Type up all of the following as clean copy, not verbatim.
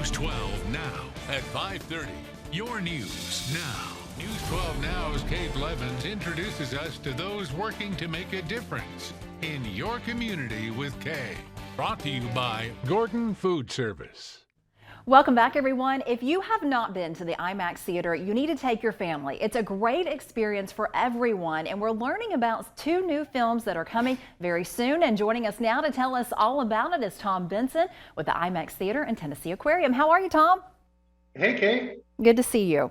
News 12 now at 5:30. Your news now. News 12 Now's Kate Levens introduces us to those working to make a difference in your community with Kay. Brought to you by Gordon Food Service. Welcome back, everyone. If you have not been to the IMAX Theater, you need to take your family. It's a great experience for everyone, and we're learning about two new films that are coming very soon. And joining us now to tell us all about it is Tom Benson with the IMAX Theater and Tennessee Aquarium. How are you, Tom? Hey, Kay. Good to see you.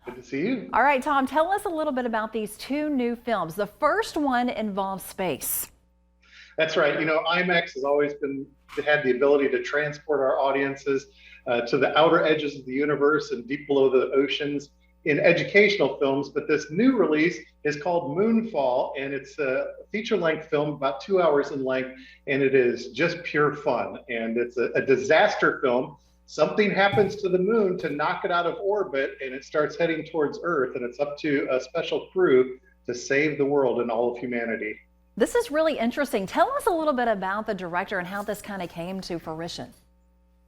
Good to see you. All right, Tom, tell us a little bit about these two new films. The first one involves space. That's right. You know, IMAX has always had the ability to transport our audiences to the outer edges of the universe and deep below the oceans in educational films. But this new release is called Moonfall, and it's a feature-length film, about 2 hours in length, and it is just pure fun. And it's a disaster film. Something happens to the moon to knock it out of orbit, and it starts heading towards Earth, and it's up to a special crew to save the world and all of humanity. This is really interesting. Tell us a little bit about the director and how this kind of came to fruition.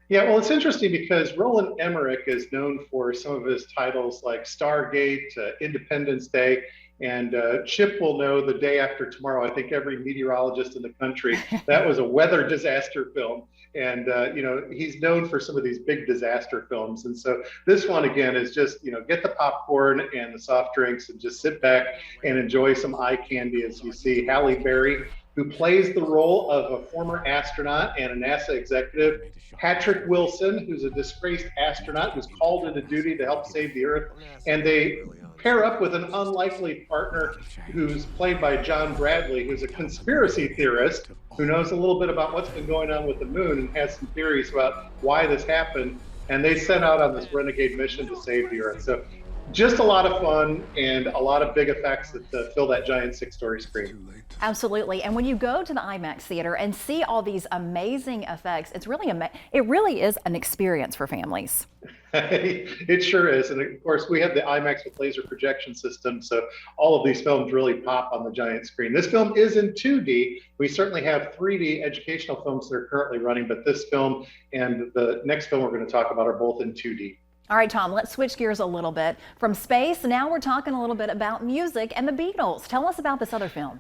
Yeah, well, it's interesting because Roland Emmerich is known for some of his titles like Stargate, Independence Day, and Chip will know The Day After Tomorrow. I think every meteorologist in the country, that was a weather disaster film. And, you know, he's known for some of these big disaster films. And so this one, again, is just, you know, get the popcorn and the soft drinks and just sit back and enjoy some eye candy as you see Halle Berry, who plays the role of a former astronaut and a NASA executive, Patrick Wilson, who's a disgraced astronaut who's called into duty to help save the Earth. And they pair up with an unlikely partner who's played by John Bradley, who's a conspiracy theorist who knows a little bit about what's been going on with the moon and has some theories about why this happened. And they set out on this renegade mission to save the Earth. So just a lot of fun and a lot of big effects that fill that giant 6-story screen. Absolutely. And when you go to the IMAX Theater and see all these amazing effects, it really is an experience for families. It sure is. And of course, we have the IMAX with laser projection system, so all of these films really pop on the giant screen. This film is in 2D. We certainly have 3D educational films that are currently running, but this film and the next film we're going to talk about are both in 2D. All right, Tom, let's switch gears a little bit from space. Now we're talking a little bit about music and the Beatles. Tell us about this other film.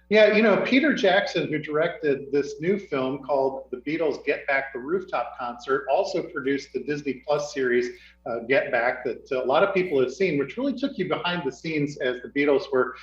Yeah, you know, Peter Jackson, who directed this new film called The Beatles Get Back, the Rooftop Concert, also produced the Disney Plus series Get Back that a lot of people have seen, which really took you behind the scenes as the Beatles were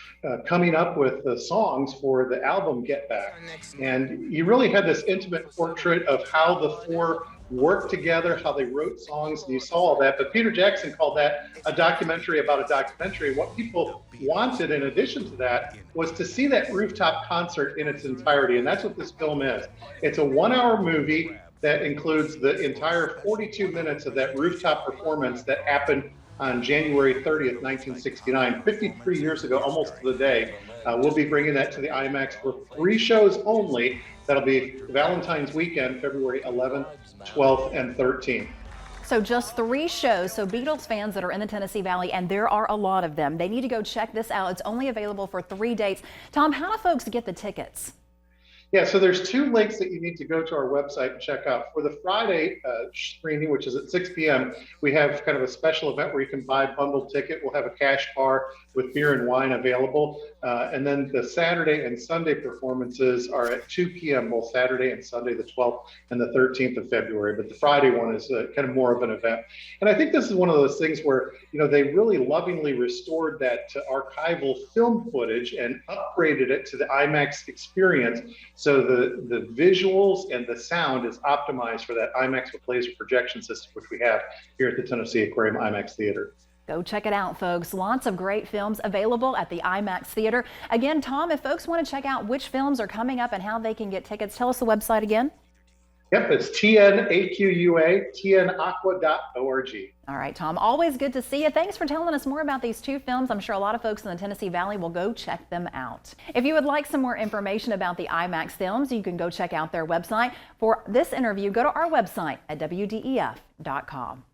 coming up with the songs for the album Get Back. And you really had this intimate portrait of how the four worked together, how they wrote songs, and you saw all that. But Peter Jackson called that a documentary about a documentary. What people wanted in addition to that was to see that rooftop concert in its entirety, and that's what this film is. It's a 1-hour movie that includes the entire 42 minutes of that rooftop performance that happened on January 30th, 1969, 53 years ago, almost to the day. We'll be bringing that to the IMAX for 3 shows only. That'll be Valentine's weekend, February 11th, 12th, and 13th. So just 3 shows. So Beatles fans that are in the Tennessee Valley, and there are a lot of them, they need to go check this out. It's only available for 3 dates. Tom, how do folks get the tickets? Yeah, so there's 2 links that you need to go to our website and check out. For the Friday screening, which is at 6 p.m., we have kind of a special event where you can buy a bundled ticket. We'll have a cash bar with beer and wine available. And then the Saturday and Sunday performances are at 2 p.m., both Saturday and Sunday, the 12th and the 13th of February. But the Friday one is kind of more of an event. And I think this is one of those things where, you know, they really lovingly restored that archival film footage and upgraded it to the IMAX experience. So the visuals and the sound is optimized for that IMAX with laser projection system, which we have here at the Tennessee Aquarium IMAX Theater. Go check it out, folks. Lots of great films available at the IMAX Theater. Again, Tom, if folks want to check out which films are coming up and how they can get tickets, tell us the website again. Yep, it's tnaqua.org. All right, Tom, always good to see you. Thanks for telling us more about these 2 films. I'm sure a lot of folks in the Tennessee Valley will go check them out. If you would like some more information about the IMAX films, you can go check out their website. For this interview, go to our website at WDEF.com.